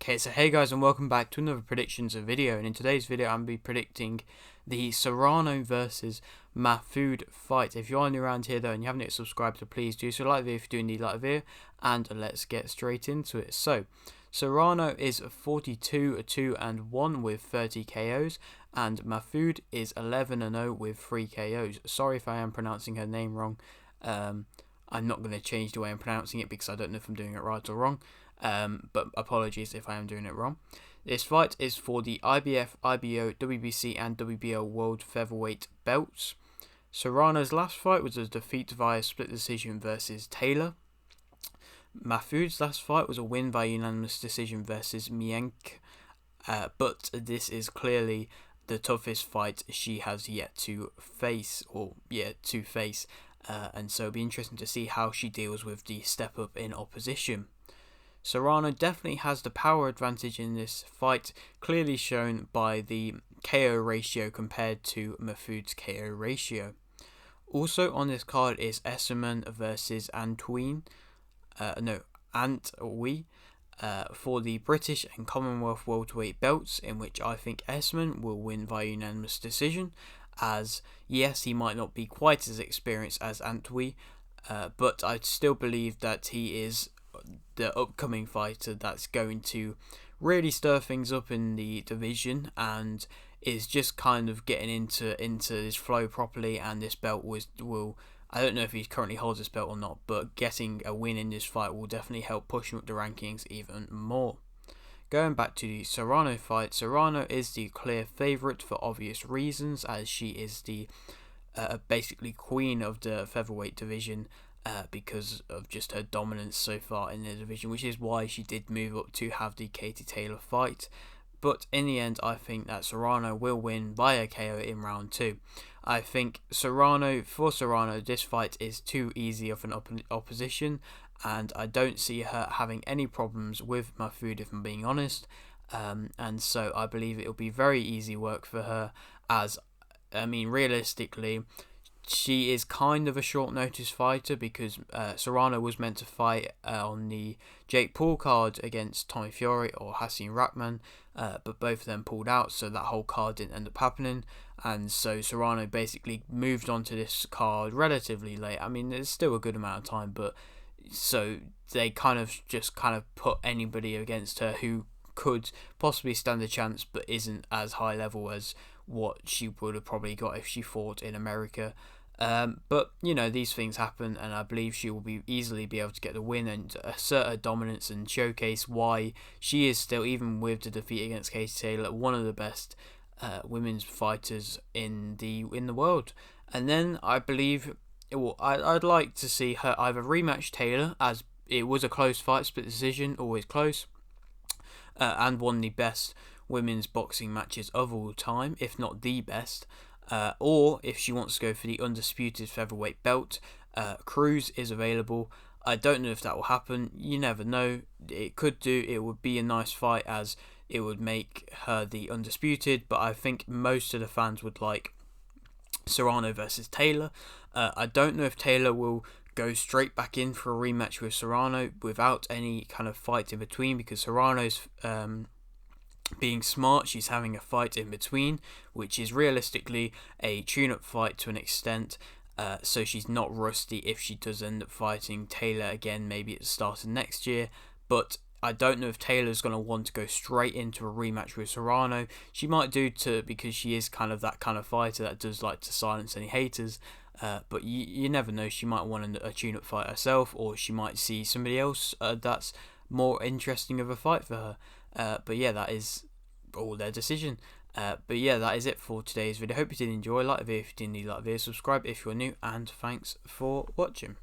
Okay, so hey guys, and welcome back to another predictions video. And in today's video, I'm going to be predicting the Serrano versus Mahfoud fight. If you're new around here though and you haven't yet subscribed, so please do so. Like the video if you do need like the video, and let's get straight into it. So Serrano is 42-2-1 with 30 KOs, and Mahfoud is 11-0 with 3 KOs. Sorry if I am pronouncing her name wrong. I'm not going to change the way I'm pronouncing it because I don't know if I'm doing it right or wrong. But apologies if I am doing it wrong. This fight is for the IBF, IBO, WBC and WBO World Featherweight belts. Serrano's last fight was a defeat via split decision versus Taylor. Mahfoud's last fight was a win by unanimous decision versus Mienk. But this is clearly the toughest fight she has yet to face, and so it'll be interesting to see how she deals with the step up in opposition. Serrano definitely has the power advantage in this fight, clearly shown by the KO ratio compared to Mahfoud's KO ratio. Also on this card is Esserman versus Antwi for the British and Commonwealth welterweight belts, in which I think Esserman will win by unanimous decision, as yes, he might not be quite as experienced as Antwi, but I still believe that he is the upcoming fighter that's going to really stir things up in the division and is just kind of getting into this flow properly, and this belt will I don't know if he currently holds this belt or not, but getting a win in this fight will definitely help push him up the rankings even more. Going back to the Serrano fight, Serrano is the clear favourite for obvious reasons, as she is the basically queen of the featherweight division, because of just her dominance so far in the division, which is why she did move up to have the Katie Taylor fight. But in the end, I think that Serrano will win by a KO in round 2. I think for Serrano, this fight is too easy of an opposition, and I don't see her having any problems with Mahfoud, if I'm being honest. And so I believe it will be very easy work for her, as, I mean, realistically, she is kind of a short notice fighter, because Serrano was meant to fight on the Jake Paul card against Tommy Fury or Hasim Rahman, but both of them pulled out, so that whole card didn't end up happening, and so Serrano basically moved on to this card relatively late. I mean, there's still a good amount of time, but so they kind of put anybody against her who could possibly stand a chance but isn't as high level as what she would have probably got if she fought in America. But you know, these things happen, and I believe she will easily be able to get the win and assert her dominance and showcase why she is still, even with the defeat against Katie Taylor, one of the best women's fighters in the world. And then I believe I'd like to see her either rematch Taylor, as it was a close fight, split decision, always close, and one of the best women's boxing matches of all time, if not the best. Or if she wants to go for the undisputed featherweight belt, Cruz is available. I don't know if that will happen. You never know. It could do. It would be a nice fight, as it would make her the undisputed, but I think most of the fans would like Serrano versus Taylor. I don't know if Taylor will go straight back in for a rematch with Serrano without any kind of fight in between, because Serrano's being smart, she's having a fight in between, which is realistically a tune-up fight to an extent, so she's not rusty if she does end up fighting Taylor again, maybe at the start of next year. But I don't know if Taylor's going to want to go straight into a rematch with Serrano. She might do, because she is kind of that kind of fighter that does like to silence any haters, but you never know. She might want a tune-up fight herself, or she might see somebody else that's more interesting of a fight for her. But yeah, that is all their decision. But yeah, that is it for today's video. Hope you did enjoy. Like the video if you did need like the video, subscribe if you're new, and thanks for watching.